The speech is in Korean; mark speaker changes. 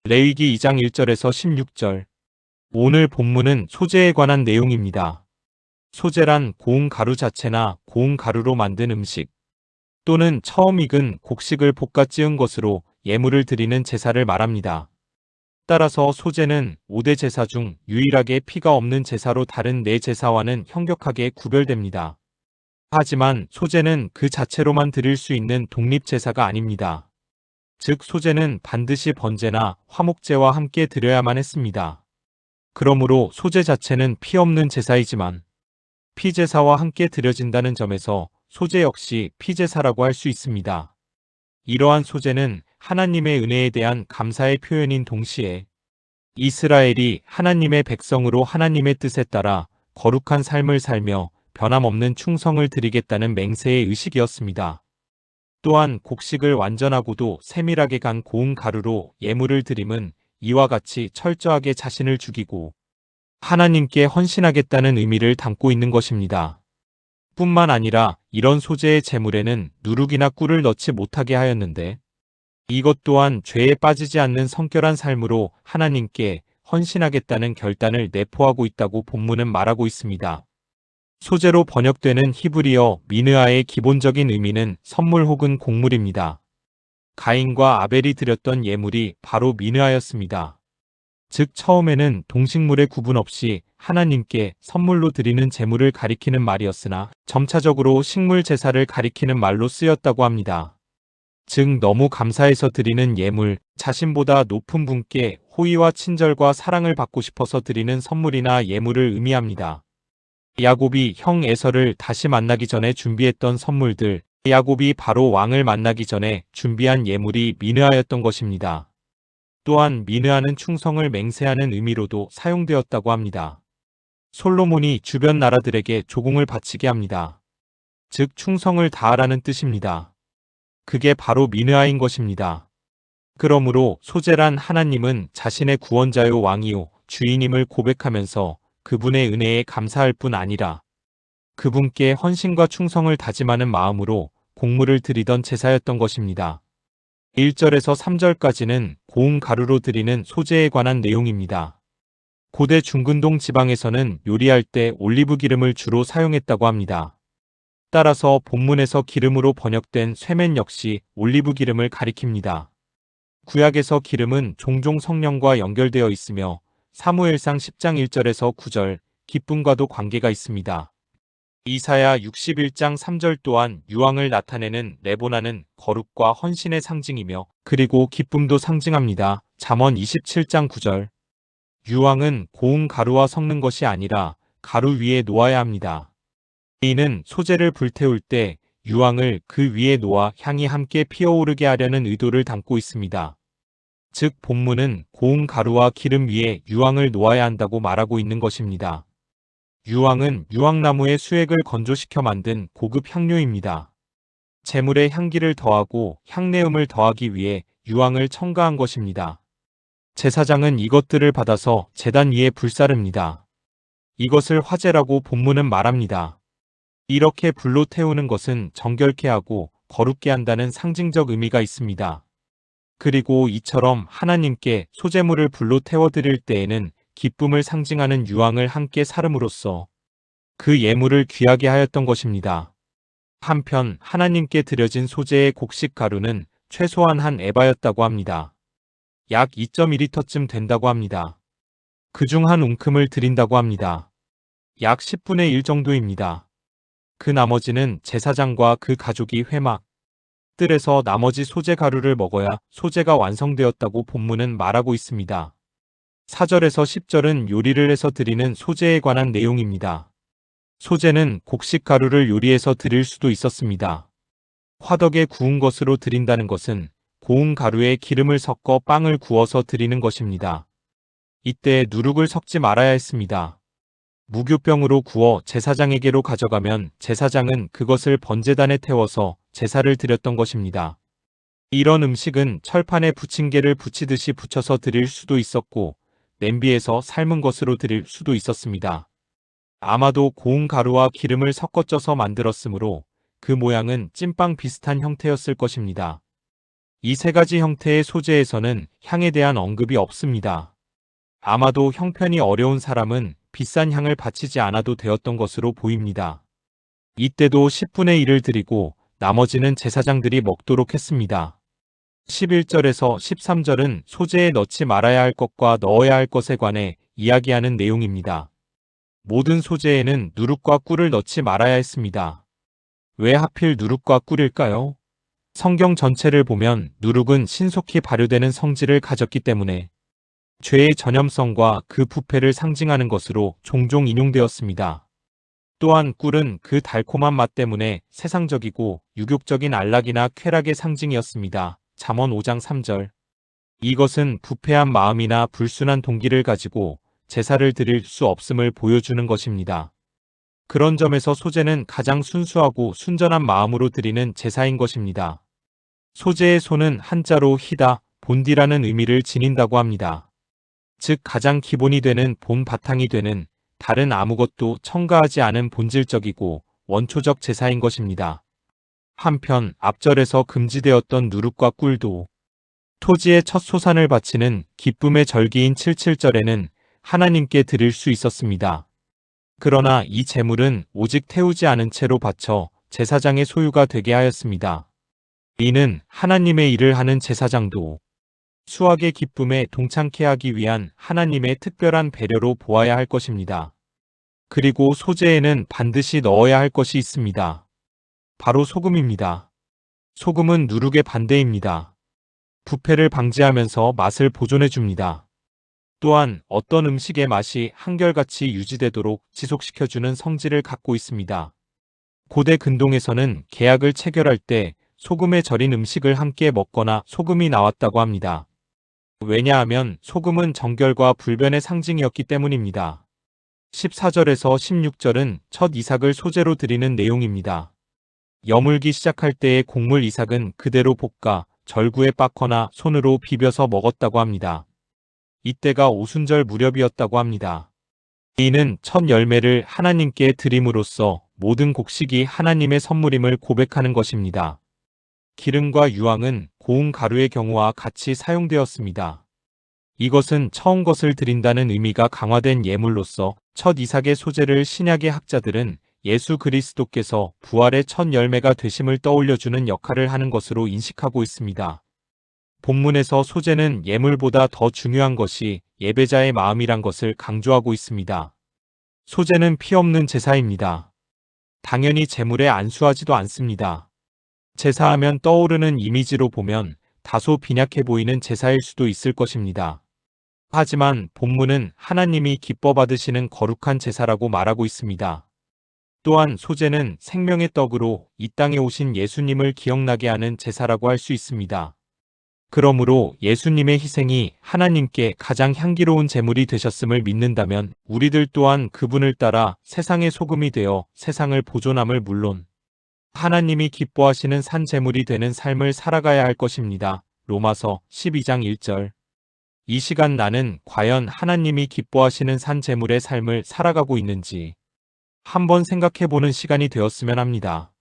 Speaker 1: 레위기 2장 1절에서 16절. 오늘 본문은 소재에 관한 내용입니다. 소재란 고운 가루 자체나 고운 가루로 만든 음식 또는 처음 익은 곡식을 볶아 찌은 것으로 예물을 드리는 제사를 말합니다. 따라서 소재는 5대 제사 중 유일하게 피가 없는 제사로 다른 4제사와는 현격하게 구별됩니다. 하지만 소재는 그 자체로만 드릴 수 있는 독립제사가 아닙니다. 즉 소재는 반드시 번제나 화목제와 함께 드려야만 했습니다. 그러므로 소재 자체는 피 없는 제사이지만 피제사와 함께 드려진다는 점에서 소재 역시 피제사라고 할 수 있습니다. 이러한 소재는 하나님의 은혜에 대한 감사의 표현인 동시에 이스라엘이 하나님의 백성으로 하나님의 뜻에 따라 거룩한 삶을 살며 변함없는 충성을 드리겠다는 맹세의 의식이었습니다. 또한 곡식을 완전하고도 세밀하게 간 고운 가루로 예물을 드림은 이와 같이 철저하게 자신을 죽이고 하나님께 헌신하겠다는 의미를 담고 있는 것입니다. 뿐만 아니라 이런 소재의 제물에는 누룩이나 꿀을 넣지 못하게 하였는데 이것 또한 죄에 빠지지 않는 성결한 삶으로 하나님께 헌신하겠다는 결단을 내포하고 있다고 본문은 말하고 있습니다. 소재로 번역되는 히브리어 미느아의 기본적인 의미는 선물 혹은 곡물입니다. 가인과 아벨이 드렸던 예물이 바로 미느아였습니다. 즉 처음에는 동식물의 구분 없이 하나님께 선물로 드리는 제물을 가리키는 말이었으나 점차적으로 식물 제사를 가리키는 말로 쓰였다고 합니다. 즉 너무 감사해서 드리는 예물, 자신보다 높은 분께 호의와 친절과 사랑을 받고 싶어서 드리는 선물이나 예물을 의미합니다. 야곱이 형 에서를 다시 만나기 전에 준비했던 선물들, 야곱이 바로 왕을 만나기 전에 준비한 예물이 미느하였던 것입니다. 또한 미느하는 충성을 맹세하는 의미로도 사용되었다고 합니다. 솔로몬이 주변 나라들에게 조공을 바치게 합니다. 즉 충성을 다하라는 뜻입니다. 그게 바로 미느하인 것입니다. 그러므로 소재란 하나님은 자신의 구원자요 왕이요 주인임을 고백하면서 그분의 은혜에 감사할 뿐 아니라 그분께 헌신과 충성을 다짐하는 마음으로 곡물을 드리던 제사였던 것입니다. 1절에서 3절까지는 고운 가루로 드리는 소재에 관한 내용입니다. 고대 중근동 지방에서는 요리할 때 올리브 기름을 주로 사용했다고 합니다. 따라서 본문에서 기름으로 번역된 쇠면 역시 올리브 기름을 가리킵니다. 구약에서 기름은 종종 성령과 연결되어 있으며 사무엘상 10장 1절에서 9절 기쁨과도 관계가 있습니다. 이사야 61장 3절 또한 유황을 나타내는 레보나는 거룩과 헌신의 상징이며 그리고 기쁨도 상징합니다. 잠언 27장 9절 유황은 고운 가루와 섞는 것이 아니라 가루 위에 놓아야 합니다. 이는 소재를 불태울 때 유황을 그 위에 놓아 향이 함께 피어오르게 하려는 의도를 담고 있습니다. 즉 본문은 고운 가루와 기름 위에 유황을 놓아야 한다고 말하고 있는 것입니다. 유황은 유황나무의 수액을 건조시켜 만든 고급 향료입니다. 제물에 향기를 더하고 향내음을 더하기 위해 유황을 첨가한 것입니다. 제사장은 이것들을 받아서 제단 위에 불사릅니다. 이것을 화제라고 본문은 말합니다. 이렇게 불로 태우는 것은 정결케 하고 거룩게 한다는 상징적 의미가 있습니다. 그리고 이처럼 하나님께 소제물을 불로 태워드릴 때에는 기쁨을 상징하는 유황을 함께 사름으로써 그 예물을 귀하게 하였던 것입니다. 한편 하나님께 드려진 소재의 곡식 가루는 최소한 한 에바였다고 합니다. 약 2.2리터쯤 된다고 합니다. 그중 한 웅큼을 드린다고 합니다. 약 10분의 1 정도입니다. 그 나머지는 제사장과 그 가족이 회막, 뜰에서 나머지 소재 가루를 먹어야 소재가 완성되었다고 본문은 말하고 있습니다. 4절에서 10절은 요리를 해서 드리는 소재에 관한 내용입니다. 소재는 곡식 가루를 요리해서 드릴 수도 있었습니다. 화덕에 구운 것으로 드린다는 것은 고운 가루에 기름을 섞어 빵을 구워서 드리는 것입니다. 이때 누룩을 섞지 말아야 했습니다. 무교병으로 구워 제사장에게로 가져가면 제사장은 그것을 번제단에 태워서 제사를 드렸던 것입니다. 이런 음식은 철판에 부침개를 부치듯이 부쳐서 드릴 수도 있었고 냄비에서 삶은 것으로 드릴 수도 있었습니다. 아마도 고운 가루와 기름을 섞어 쪄서 만들었으므로 그 모양은 찐빵 비슷한 형태였을 것입니다. 이 세 가지 형태의 소재에서는 향에 대한 언급이 없습니다. 아마도 형편이 어려운 사람은 비싼 향을 바치지 않아도 되었던 것으로 보입니다. 이때도 10분의 1을 드리고 나머지는 제사장들이 먹도록 했습니다. 11절에서 13절은 소재에 넣지 말아야 할 것과 넣어야 할 것에 관해 이야기하는 내용입니다. 모든 소재에는 누룩과 꿀을 넣지 말아야 했습니다. 왜 하필 누룩과 꿀일까요? 성경 전체를 보면 누룩은 신속히 발효되는 성질을 가졌기 때문에 죄의 전염성과 그 부패를 상징하는 것으로 종종 인용되었습니다. 또한 꿀은 그 달콤한 맛 때문에 세상적이고 유욕적인 안락이나 쾌락의 상징이었습니다. 잠언 5장 3절. 이것은 부패한 마음이나 불순한 동기를 가지고 제사를 드릴 수 없음을 보여주는 것입니다. 그런 점에서 소재는 가장 순수하고 순전한 마음으로 드리는 제사인 것입니다. 소재의 소는 한자로 히다, 본디라는 의미를 지닌다고 합니다. 즉 가장 기본이 되는 본 바탕이 되는 다른 아무것도 첨가하지 않은 본질적이고 원초적 제사인 것입니다. 한편 앞절에서 금지되었던 누룩과 꿀도 토지의 첫 소산을 바치는 기쁨의 절기인 77절에는 하나님께 드릴 수 있었습니다. 그러나 이 제물은 오직 태우지 않은 채로 바쳐 제사장의 소유가 되게 하였습니다. 이는 하나님의 일을 하는 제사장도 수확의 기쁨에 동참케 하기 위한 하나님의 특별한 배려로 보아야 할 것입니다. 그리고 소재에는 반드시 넣어야 할 것이 있습니다. 바로 소금입니다. 소금은 누룩의 반대입니다. 부패를 방지하면서 맛을 보존해 줍니다. 또한 어떤 음식의 맛이 한결같이 유지되도록 지속시켜주는 성질을 갖고 있습니다. 고대 근동에서는 계약을 체결할 때 소금에 절인 음식을 함께 먹거나 소금이 나왔다고 합니다. 왜냐하면 소금은 정결과 불변의 상징이었기 때문입니다. 14절에서 16절은 첫 이삭을 소재로 드리는 내용입니다. 여물기 시작할 때의 곡물 이삭은 그대로 볶아 절구에 빻거나 손으로 비벼서 먹었다고 합니다. 이때가 오순절 무렵이었다고 합니다. 이는 첫 열매를 하나님께 드림으로써 모든 곡식이 하나님의 선물임을 고백하는 것입니다. 기름과 유황은 고운 가루의 경우와 같이 사용되었습니다. 이것은 처음 것을 드린다는 의미가 강화된 예물로서 첫 이삭의 소재를 신약의 학자들은 예수 그리스도께서 부활의 첫 열매가 되심을 떠올려주는 역할을 하는 것으로 인식하고 있습니다. 본문에서 소재는 예물보다 더 중요한 것이 예배자의 마음이란 것을 강조하고 있습니다. 소재는 피 없는 제사입니다. 당연히 제물에 안수하지도 않습니다. 제사하면 떠오르는 이미지로 보면 다소 빈약해 보이는 제사일 수도 있을 것입니다. 하지만 본문은 하나님이 기뻐 받으시는 거룩한 제사라고 말하고 있습니다. 또한 소재는 생명의 떡으로 이 땅에 오신 예수님을 기억나게 하는 제사라고 할 수 있습니다. 그러므로 예수님의 희생이 하나님께 가장 향기로운 제물이 되셨음을 믿는다면 우리들 또한 그분을 따라 세상의 소금이 되어 세상을 보존함을 물론 하나님이 기뻐하시는 산 제물이 되는 삶을 살아가야 할 것입니다. 로마서 12장 1절. 이 시간 나는 과연 하나님이 기뻐하시는 산 제물의 삶을 살아가고 있는지 한번 생각해보는 시간이 되었으면 합니다.